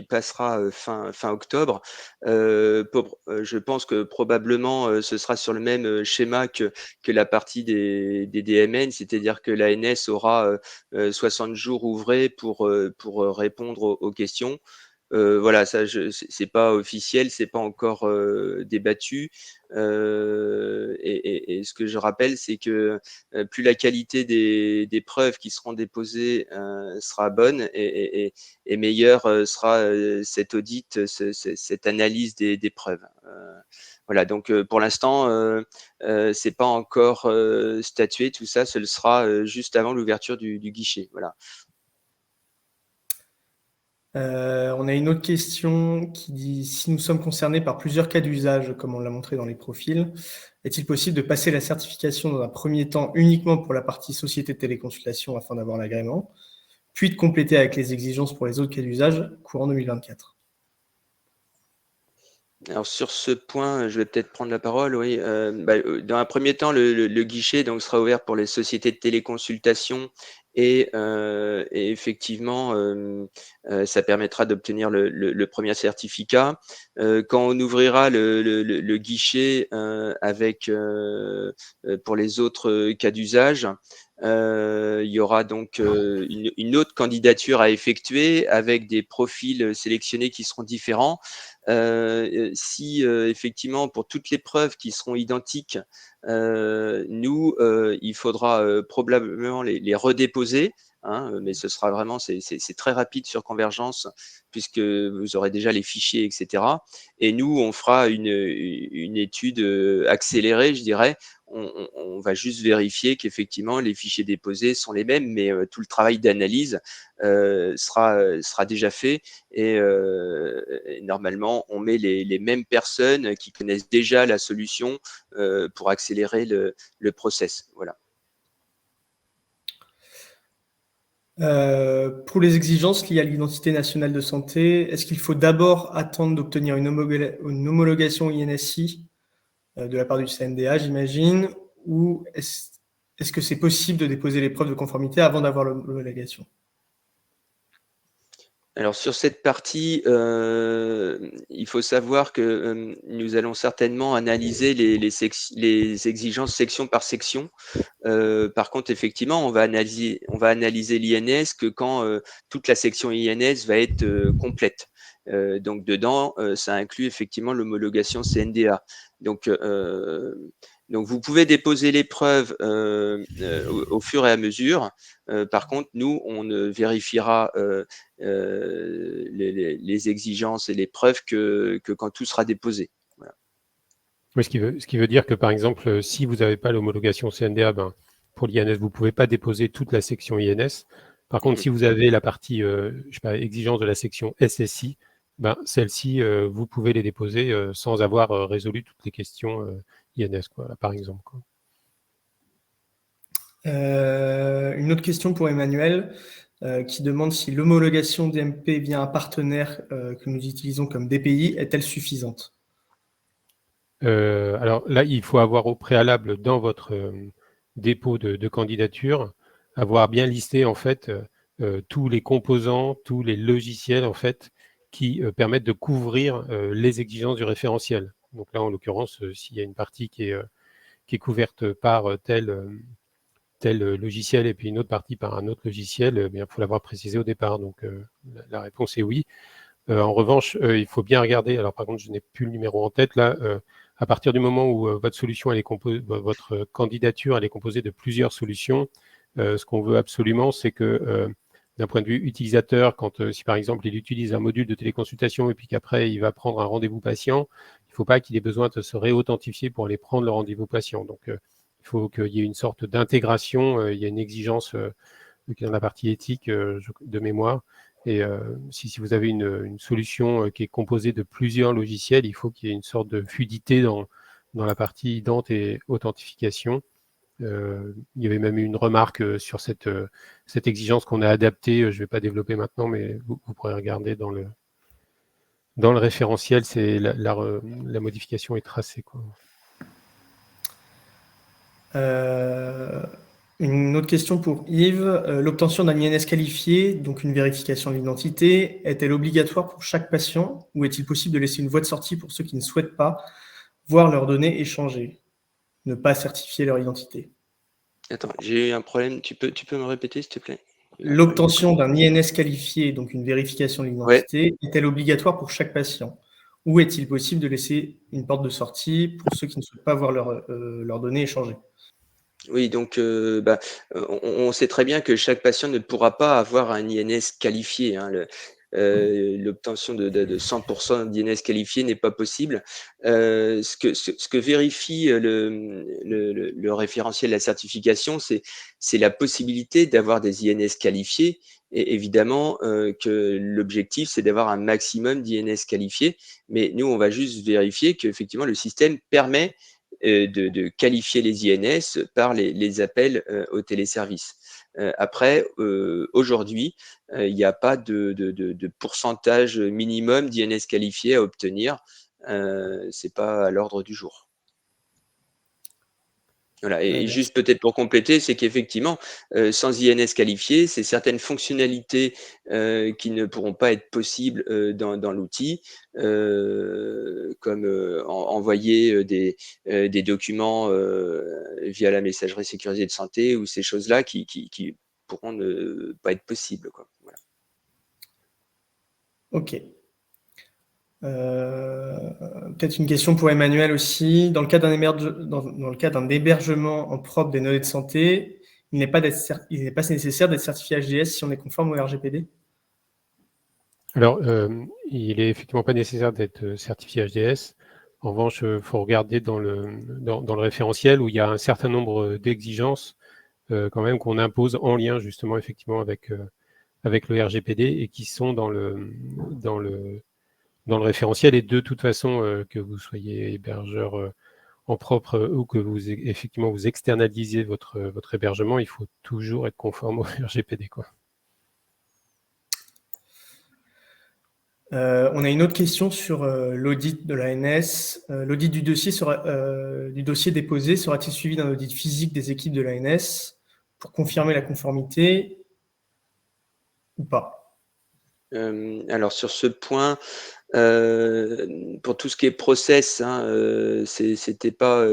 passera fin octobre. Je pense que probablement ce sera sur le même schéma que la partie des DMN, c'est-à-dire que l'ANS aura 60 jours ouvrés pour répondre aux questions. voilà, ça, c'est pas officiel, c'est pas encore débattu. Et ce que je rappelle, c'est que plus la qualité des preuves qui seront déposées sera bonne et meilleur sera cet audit, cette analyse des preuves. Voilà, donc pour l'instant, c'est pas encore statué, tout ça, ce le sera juste avant l'ouverture du guichet. Voilà. On a une autre question qui dit: si nous sommes concernés par plusieurs cas d'usage, comme on l'a montré dans les profils, est-il possible de passer la certification dans un premier temps uniquement pour la partie société de téléconsultation afin d'avoir l'agrément, puis de compléter avec les exigences pour les autres cas d'usage courant 2024? Alors sur ce point, je vais peut-être prendre la parole, oui. Dans un premier temps, le guichet donc sera ouvert pour les sociétés de téléconsultation et effectivement, ça permettra d'obtenir le premier certificat. Quand on ouvrira le guichet, avec, pour les autres cas d'usage, il y aura donc, une autre candidature à effectuer avec des profils sélectionnés qui seront différents. Si effectivement pour toutes les preuves qui seront identiques, il faudra probablement les redéposer, hein, mais ce sera vraiment c'est très rapide sur Convergence puisque vous aurez déjà les fichiers et cetera et nous, on fera une étude accélérée, je dirais. On va juste vérifier qu'effectivement les fichiers déposés sont les mêmes, mais tout le travail d'analyse sera déjà fait et normalement, on met les mêmes personnes qui connaissent déjà la solution pour accélérer le process. Voilà. Pour les exigences liées à l'identité nationale de santé, est-ce qu'il faut d'abord attendre d'obtenir une homologation INSI de la part du CNDA, j'imagine, ou est-ce que c'est possible de déposer les preuves de conformité avant d'avoir l'homologation? Alors sur cette partie, il faut savoir que nous allons certainement analyser les exigences section par section. Par contre, effectivement, on va analyser l'INS que quand toute la section INS va être complète. Donc dedans, ça inclut effectivement l'homologation CNDA. Donc vous pouvez déposer les preuves au fur et à mesure. Par contre, nous, on ne vérifiera les exigences et les preuves que quand tout sera déposé. Voilà. Oui, ce qui veut dire que, par exemple, si vous n'avez pas l'homologation CNDA, pour l'INS, vous ne pouvez pas déposer toute la section INS. Par contre, si vous avez la partie je sais pas, exigence de la section SSI, celle-ci, vous pouvez les déposer sans avoir résolu toutes les questions INS, quoi, par exemple. Quoi. Une autre question pour Emmanuel qui demande si l'homologation DMP via un partenaire que nous utilisons comme DPI est-elle suffisante? Alors là, il faut avoir au préalable dans votre dépôt de candidature, avoir bien listé en fait tous les composants, tous les logiciels en fait qui permettent de couvrir les exigences du référentiel. Donc là, en l'occurrence, s'il y a une partie qui est couverte par tel logiciel et puis une autre partie par un autre logiciel, il faut l'avoir précisé au départ. Donc la réponse est oui. En revanche, il faut bien regarder, alors par contre, je n'ai plus le numéro en tête là, à partir du moment où votre solution, votre candidature, elle est composée de plusieurs solutions, ce qu'on veut absolument, c'est que d'un point de vue utilisateur, si par exemple il utilise un module de téléconsultation et puis qu'après il va prendre un rendez-vous patient, il ne faut pas qu'il ait besoin de se réauthentifier pour aller prendre le rendez-vous patient. Donc il faut qu'il y ait une sorte d'intégration, il y a une exigence dans la partie éthique de mémoire. Et si vous avez une solution qui est composée de plusieurs logiciels, il faut qu'il y ait une sorte de fluidité dans la partie ident et authentification. Il y avait même eu une remarque sur cette exigence qu'on a adaptée. Je ne vais pas développer maintenant, mais vous pourrez regarder dans le référentiel, c'est la modification est tracée, quoi. Une autre question pour Yves. L'obtention d'un INS qualifié, donc une vérification de l'identité, est-elle obligatoire pour chaque patient ou est-il possible de laisser une voie de sortie pour ceux qui ne souhaitent pas voir leurs données échangées, ne pas certifier leur identité? Attends, j'ai eu un problème. Tu peux me répéter, s'il te plaît? L'obtention d'un INS qualifié, donc une vérification de l'identité, est-elle obligatoire pour chaque patient? Ou est-il possible de laisser une porte de sortie pour ceux qui ne souhaitent pas voir leurs données échangées? Oui, donc on sait très bien que chaque patient ne pourra pas avoir un INS qualifié, hein. L'obtention de 100 d'INS qualifié n'est pas possible. Ce que vérifie, le référentiel de la certification, c'est la possibilité d'avoir des INS qualifiés et évidemment, que l'objectif, c'est d'avoir un maximum d'INS qualifiés. Mais nous, on va juste vérifier qu'effectivement le système permet de qualifier les INS par les appels au téléservice. Après, aujourd'hui, il n'y a pas de pourcentage minimum d'INS qualifiés à obtenir. C'est pas à l'ordre du jour. Voilà, et juste peut-être pour compléter, c'est qu'effectivement, sans INS qualifié, c'est certaines fonctionnalités qui ne pourront pas être possibles dans l'outil, comme envoyer des documents via la messagerie sécurisée de santé ou ces choses-là qui pourront ne pas être possibles, quoi. Voilà. Ok. Peut-être une question pour Emmanuel aussi. Dans le cas d'un hébergement en propre des données de santé, il n'est pas nécessaire d'être certifié HDS si on est conforme au RGPD? Alors, il n'est effectivement pas nécessaire d'être certifié HDS. En revanche, il faut regarder dans le référentiel où il y a un certain nombre d'exigences quand même qu'on impose en lien justement effectivement avec le RGPD et qui sont dans le référentiel. Et de toute façon, que vous soyez hébergeur en propre ou que vous effectivement vous externalisez votre hébergement, il faut toujours être conforme au RGPD, quoi. On a une autre question sur l'audit de l'ANS. L'audit du dossier déposé sera-t-il suivi d'un audit physique des équipes de l'ANS pour confirmer la conformité ou pas? Alors sur ce point, pour tout ce qui est process, hein, c'était pas,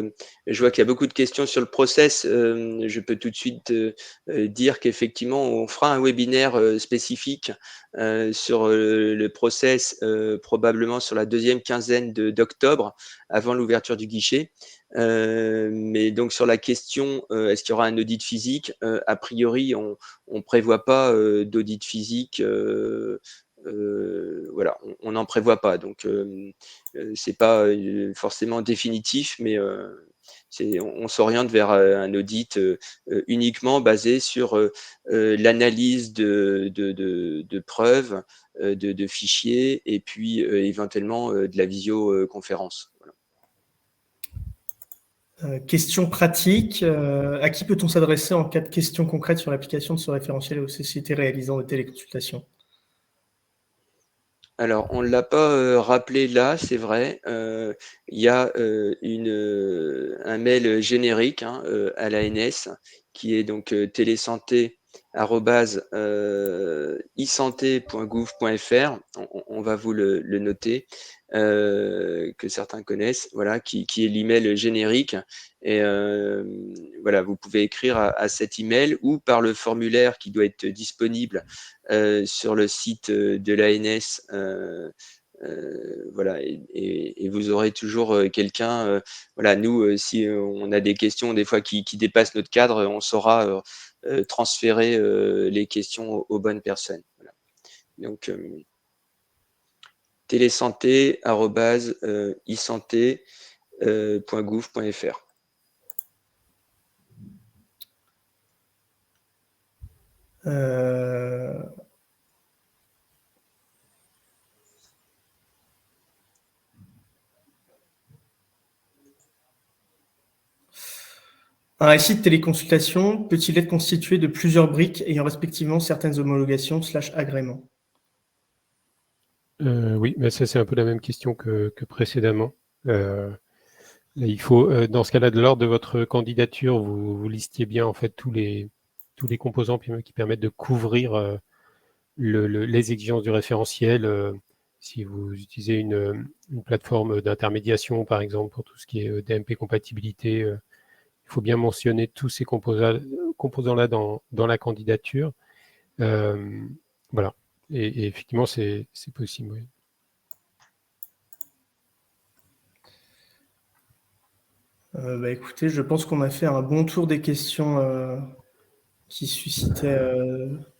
je vois qu'il y a beaucoup de questions sur le process. Je peux tout de suite dire qu'effectivement, on fera un webinaire spécifique sur le process, probablement sur la deuxième quinzaine d'octobre, avant l'ouverture du guichet. Mais donc sur la question, est-ce qu'il y aura un audit physique? A priori, on prévoit pas d'audit physique. Voilà, on n'en prévoit pas, donc c'est pas forcément définitif, mais on s'oriente vers un audit uniquement basé sur l'analyse de preuves, de fichiers et puis éventuellement de la visioconférence. Voilà. Question pratique, à qui peut-on s'adresser en cas de questions concrètes sur l'application de ce référentiel aux sociétés réalisant des téléconsultations? Alors, on ne l'a pas rappelé là, c'est vrai. Il y a un mail générique, hein, à l'ANS qui est donc télésanté@isanté.gouv.fr. On va vous le noter, que certains connaissent, voilà, qui est l'email générique. Et voilà, vous pouvez écrire à cet email ou par le formulaire qui doit être disponible sur le site de l'ANS. Voilà, et vous aurez toujours quelqu'un. Voilà, nous, si on a des questions des fois qui dépassent notre cadre, on saura transférer les questions aux bonnes personnes. Voilà. Donc, télésanté@isanté.gouv.fr. Un récit de téléconsultation peut-il être constitué de plusieurs briques ayant respectivement certaines homologations / agréments? Oui, mais ça c'est un peu la même question que précédemment. Il faut, dans ce cas-là, de l'ordre de votre candidature, vous listiez bien en fait tous les composants qui permettent de couvrir les exigences du référentiel. Si vous utilisez une plateforme d'intermédiation, par exemple, pour tout ce qui est DMP compatibilité, il faut bien mentionner tous ces composants-là dans la candidature. Voilà. Et effectivement, c'est possible. Oui. Écoutez, je pense qu'on a fait un bon tour des questions qui suscitaient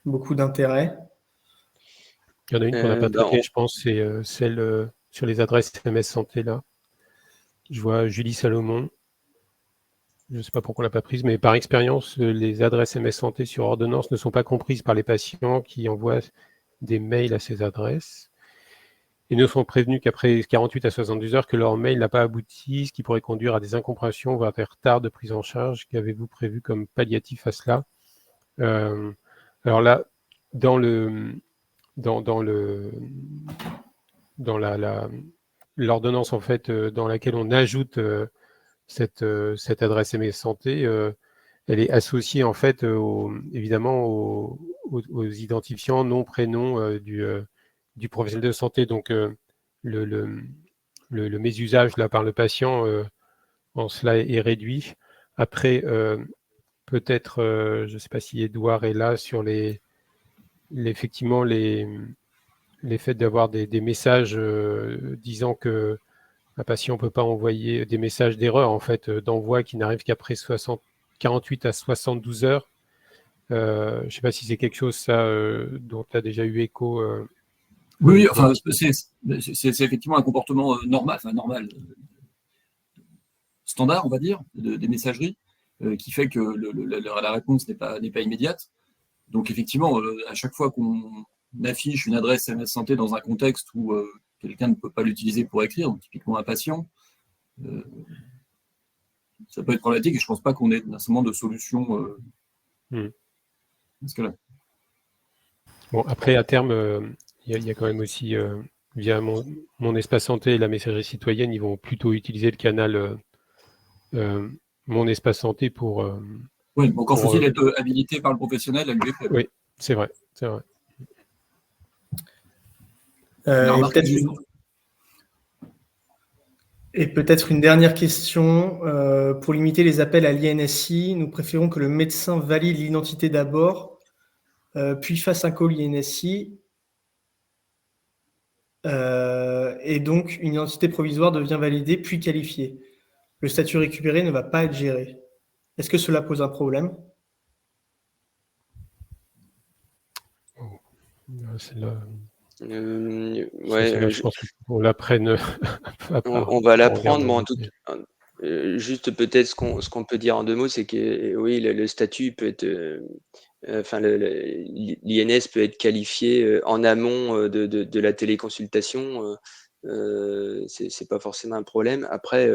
beaucoup d'intérêt. Il y en a une qu'on n'a pas Ben, traitée, je pense, c'est celle sur les adresses SMS santé, là. Je vois Julie Salomon. Je ne sais pas pourquoi on l'a pas prise, mais par expérience, les adresses MS Santé sur ordonnance ne sont pas comprises par les patients qui envoient des mails à ces adresses et ne sont prévenus qu'après 48 à 72 heures que leur mail n'a pas abouti, ce qui pourrait conduire à des incompréhensions, voire des retards de prise en charge. Qu'avez-vous prévu comme palliatif à cela? Alors là, dans l'ordonnance en fait dans laquelle on ajoute cette adresse MS Santé, elle est associée en fait évidemment aux identifiants, nom, prénom du professionnel de santé. Donc le mésusage là par le patient en cela est réduit. Après, peut-être, je ne sais pas si Edouard est là sur effectivement les faits d'avoir des messages disant que un patient ne peut pas envoyer des messages d'erreur en fait d'envoi qui n'arrivent qu'après 48 à 72 heures. Je ne sais pas si c'est quelque chose ça dont tu as déjà eu écho. Oui, enfin, c'est effectivement un comportement normal, standard, on va dire, des messageries, qui fait que la réponse n'est pas immédiate. Donc effectivement, à chaque fois qu'on affiche une adresse MS Santé dans un contexte où quelqu'un ne peut pas l'utiliser pour écrire, donc typiquement un patient, ça peut être problématique et je ne pense pas qu'on ait nécessairement de solution dans ce cas-là. Bon, après, à terme, il y a quand même aussi, via mon espace santé et la messagerie citoyenne, ils vont plutôt utiliser le canal mon espace santé pour... oui, mais encore faut-il être habilité par le professionnel à lui faire. Oui, c'est vrai, c'est vrai. Et peut-être une dernière question. Pour limiter les appels à l'INSI, nous préférons que le médecin valide l'identité d'abord, puis fasse un call INSI. Et donc, une identité provisoire devient validée, puis qualifiée. Le statut récupéré ne va pas être géré. Est-ce que cela pose un problème? Celle-là, ouais, je pense qu'on la prenne à part. on va la prendre, mais en tout juste peut-être ce qu'on peut dire en 2 mots, c'est que oui, le statut peut être, enfin l'INS peut être qualifié en amont de la téléconsultation. C'est pas forcément un problème. Après,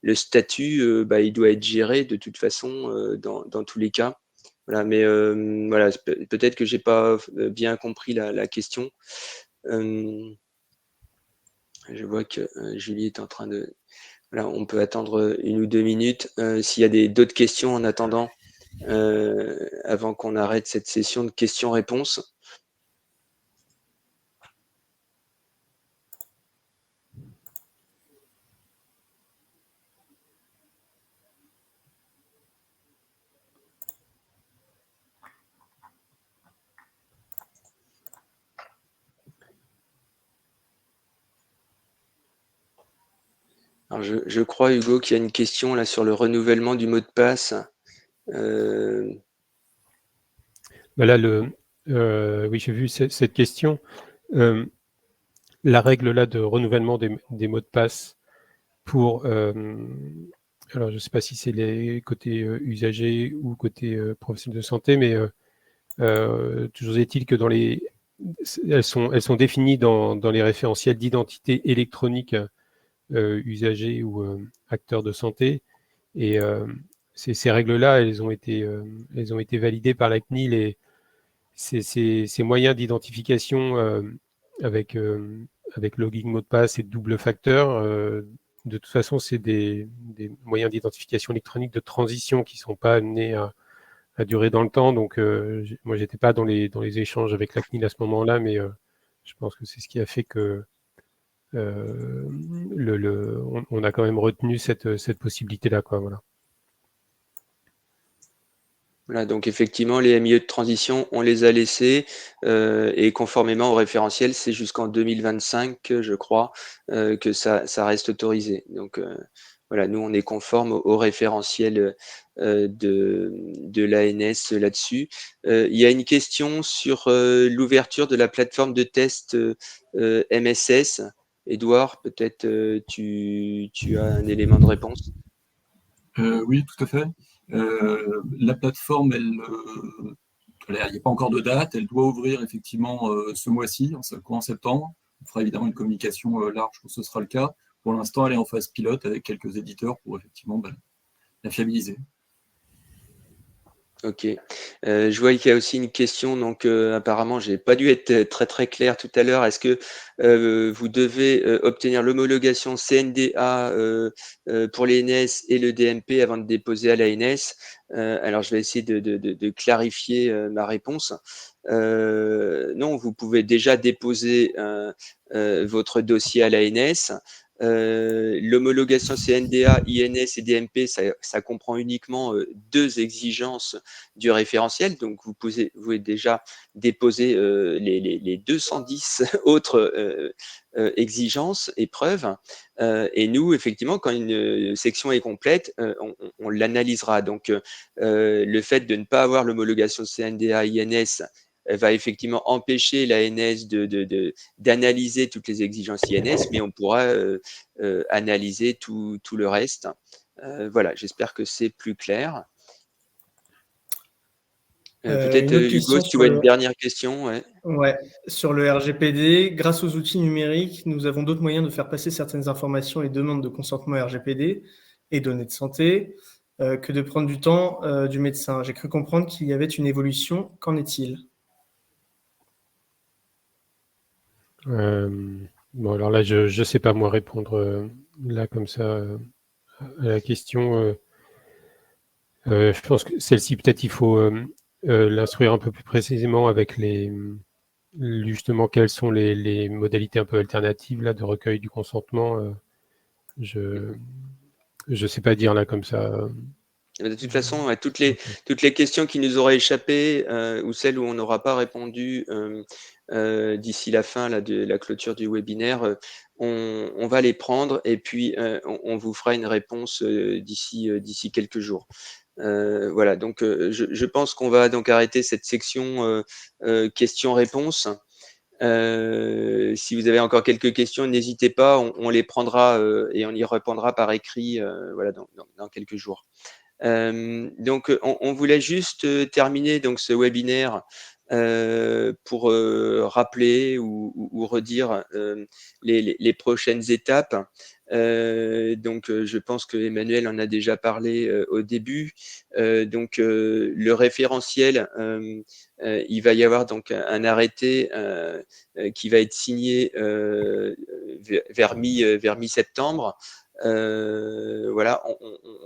le statut, il doit être géré de toute façon dans tous les cas. Voilà, mais voilà, peut-être que j'ai pas bien compris la question. Je vois que Julie est en train de. Voilà, on peut attendre 1 ou 2 minutes. S'il y a d'autres questions en attendant, avant qu'on arrête cette session de questions-réponses. Alors je crois, Hugo, qu'il y a une question là sur le renouvellement du mot de passe. Là, oui, j'ai vu cette question. La règle là de renouvellement des mots de passe pour, alors je ne sais pas si c'est les côtés usagers ou côté professionnels de santé, mais toujours est-il que elles sont définies dans les référentiels d'identité électronique usagers ou acteurs de santé. Et ces règles-là, elles ont été validées par la CNIL et ces moyens d'identification avec login, mot de passe et double facteur, de toute façon, c'est des moyens d'identification électronique de transition qui ne sont pas amenés à durer dans le temps. Donc, moi, je n'étais pas dans les échanges avec la CNIL à ce moment-là, mais je pense que c'est ce qui a fait que on a quand même retenu cette possibilité-là, quoi, voilà. Voilà, donc effectivement, les MIE de transition, on les a laissés et conformément au référentiel, c'est jusqu'en 2025, je crois, que ça reste autorisé. Donc voilà, nous, on est conforme au référentiel de l'ANS là-dessus. Il y a une question sur l'ouverture de la plateforme de test MSS. Édouard, peut-être tu as un élément de réponse. Oui, tout à fait. La plateforme, il n'y a pas encore de date, elle doit ouvrir effectivement ce mois-ci, courant septembre. On fera évidemment une communication large quand ce sera le cas. Pour l'instant, elle est en phase pilote avec quelques éditeurs pour effectivement la fiabiliser. Ok. Je vois qu'il y a aussi une question, donc apparemment, j'ai pas dû être très très clair tout à l'heure. Est-ce que vous devez obtenir l'homologation CNDA pour les NS et le DMP avant de déposer à l'ANS? Alors, je vais essayer de clarifier ma réponse. Non, vous pouvez déjà déposer votre dossier à l'ANS. L'homologation CNDA, INS et DMP, ça comprend uniquement deux exigences du référentiel. Donc, vous pouvez déjà déposer les 210 autres exigences et preuves. Et nous, effectivement, quand une section est complète, on l'analysera. Donc, le fait de ne pas avoir l'homologation CNDA, INS va effectivement empêcher l'ANS d'analyser toutes les exigences INS, mais on pourra analyser tout le reste. Voilà, j'espère que c'est plus clair. Peut-être Hugo, si tu vois une dernière question. Ouais. Ouais, sur le RGPD, grâce aux outils numériques, nous avons d'autres moyens de faire passer certaines informations et demandes de consentement RGPD et données de santé que de prendre du temps du médecin. J'ai cru comprendre qu'il y avait une évolution. Qu'en est-il? Bon, alors là, je ne sais pas moi répondre là comme ça à la question. Je pense que celle-ci, peut-être, il faut l'instruire un peu plus précisément avec justement quelles sont les modalités un peu alternatives là de recueil du consentement. Je ne sais pas dire là comme ça. De toute façon, ouais, toutes les questions qui nous auraient échappé ou celles où on n'aura pas répondu d'ici la fin là, de la clôture du webinaire, on va les prendre et puis on vous fera une réponse d'ici quelques jours. Voilà, donc je pense qu'on va donc arrêter cette section questions-réponses. Si vous avez encore quelques questions, n'hésitez pas, on les prendra et on y répondra par écrit voilà, dans quelques jours. Donc, on voulait juste terminer donc ce webinaire pour rappeler ou redire les prochaines étapes. Donc, je pense que Emmanuel en a déjà parlé au début. Donc, le référentiel, il va y avoir donc un arrêté qui va être signé vers mi-septembre. Voilà,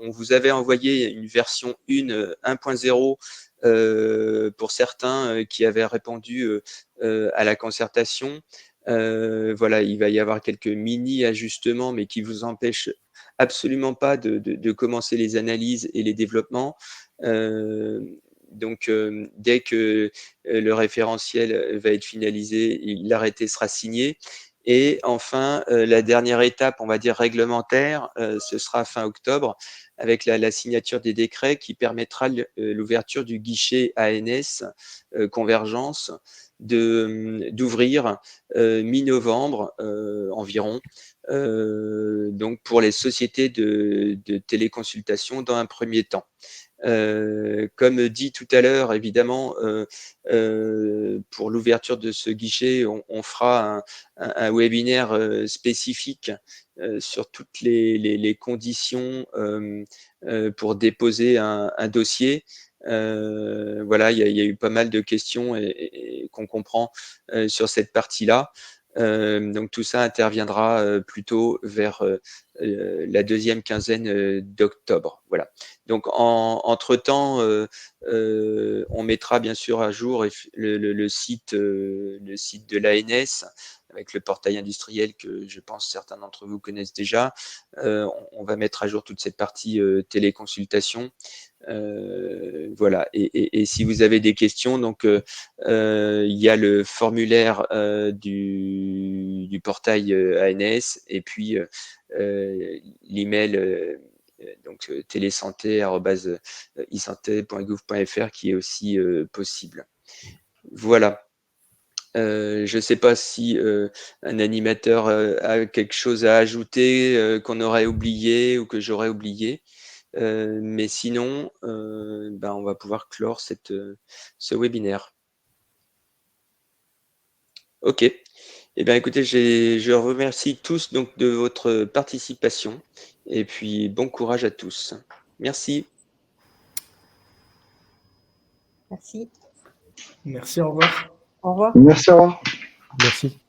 on vous avait envoyé une version 1.0 pour certains qui avaient répondu à la concertation. Voilà, il va y avoir quelques mini-ajustements, mais qui vous empêchent absolument pas de commencer les analyses et les développements. Donc, dès que le référentiel va être finalisé, l'arrêté sera signé. Et enfin, la dernière étape, on va dire réglementaire, ce sera fin octobre, avec la signature des décrets qui permettra l'ouverture du guichet ANS Convergence d'ouvrir mi-novembre environ, donc pour les sociétés de téléconsultation dans un premier temps. Comme dit tout à l'heure, évidemment, pour l'ouverture de ce guichet, on fera un webinaire spécifique sur toutes les conditions pour déposer un dossier. Voilà, il y a eu pas mal de questions et qu'on comprend sur cette partie-là. Donc tout ça interviendra plutôt vers la deuxième quinzaine d'octobre. Voilà. Donc entre-temps, on mettra bien sûr à jour le site de l'ANS avec le portail industriel que je pense certains d'entre vous connaissent déjà. On va mettre à jour toute cette partie téléconsultation. Voilà. Et si vous avez des questions, donc il y a le formulaire du portail ANS et puis l'email donc télésanté@isanté.gouv.fr qui est aussi possible. Voilà. Je ne sais pas si un animateur a quelque chose à ajouter qu'on aurait oublié ou que j'aurais oublié. Mais sinon, ben, on va pouvoir clore ce webinaire. OK. Eh bien, écoutez, je remercie tous donc, de votre participation et puis bon courage à tous. Merci. Merci. Merci, au revoir. Au revoir. Merci, au revoir. Merci.